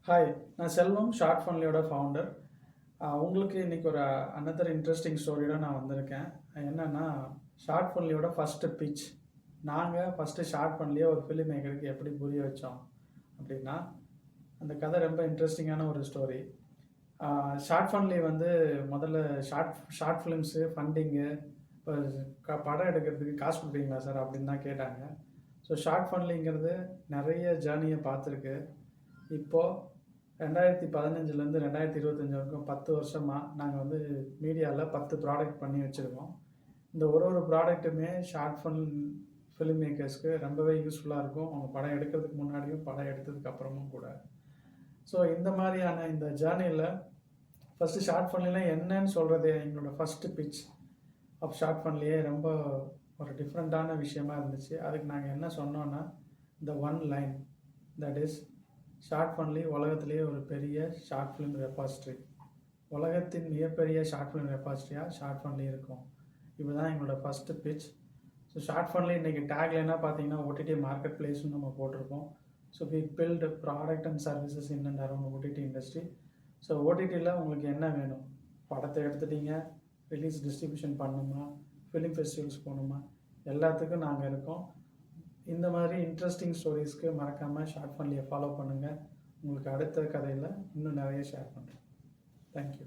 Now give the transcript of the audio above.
Hi, நான் செல்வம் short ஃபன்லியோட founder. உங்களுக்கு இன்னைக்கு ஒரு அனதர் இன்ட்ரெஸ்டிங் ஸ்டோரியோட நான் வந்திருக்கேன். என்னன்னா, ஷார்ட் ஃபன்லியோட ஃபஸ்ட்டு பிட்ச். நாங்கள் ஃபஸ்ட்டு ஷார்ட் ஃபன்லியே ஒரு ஃபிலிம் மேக்கருக்கு எப்படி புரிய வச்சோம் அப்படின்னா, அந்த கதை ரொம்ப இன்ட்ரெஸ்டிங்கான ஒரு ஸ்டோரி. ஷார்ட் ஃபன்லி வந்து முதல்ல ஷார்ட் ஃபிலிம்ஸு ஃபண்டிங்கு இப்போ படம் எடுக்கிறதுக்கு காசு கொடுப்பீங்களா சார் அப்படின்னு தான் கேட்டாங்க. ஸோ ஷார்ட் ஃபன்லிங்கிறது நிறைய ஜேர்னியை பார்த்துருக்கு. இப்போது 2015லேருந்து 2025 வரைக்கும் 10 வருஷமாக நாங்கள் வந்து மீடியாவில் 10 ப்ராடக்ட் பண்ணி வச்சுருக்கோம். இந்த ஒரு ப்ராடக்ட்டுமே ஷார்ட் ஃபிலிம் மேக்கர்ஸ்க்கு ரொம்பவே யூஸ்ஃபுல்லாக இருக்கும். அவங்க படம் எடுக்கிறதுக்கு முன்னாடியும் படம் எடுத்ததுக்கு அப்புறமும் கூட. ஸோ இந்த மாதிரியான இந்த ஜேர்னியில் ஃபஸ்ட்டு ஷார்ட் ஃபன்லிலாம் என்னன்னு சொல்கிறது எங்களோட ஃபஸ்ட்டு பிட்ச் ஆஃப் ஷார்ட் ஃபன்லியே ரொம்ப ஒரு டிஃப்ரெண்ட்டான விஷயமா இருந்துச்சு. அதுக்கு நாங்கள் என்ன சொன்னோன்னா, இந்த one line that is Shortfundly உலகத்திலேயே ஒரு பெரிய ஷார்ட் ஃபிலிம் ரெபாசிட்ரி. உலகத்தின் மிகப்பெரிய ஷார்ட் ஃபிலிம் ரெபாசிட்ரியாக ஷார்ட் ஃபன்லி இருக்கும். இப்போ தான் எங்களோட first pitch. So Shortfundly இன்றைக்கி டேக்லைனாக பார்த்தீங்கன்னா ஓடிடி மார்க்கெட் பிளேஸ்னு நம்ம போட்டிருக்கோம். So we build product and services in and around OTT industry. So ஓடிடியில் உங்களுக்கு என்ன வேணும்? படத்தை எடுத்துட்டீங்க, ரிலீஸ் டிஸ்ட்ரிபியூஷன் பண்ணணுமா, ஃபிலிம் ஃபெஸ்டிவல்ஸ் போகணுமா, எல்லாத்துக்கும் நாங்கள் இருக்கோம். இந்த மாதிரி இன்ட்ரெஸ்டிங் ஸ்டோரிஸ்க்கு மறக்காமல் ஷார்ட் ஃபன்லியை ஃபாலோ பண்ணுங்கள். உங்களுக்கு அடுத்த கதையில் இன்னும் நிறைய ஷேர் பண்ணுறேன். தேங்க்யூ.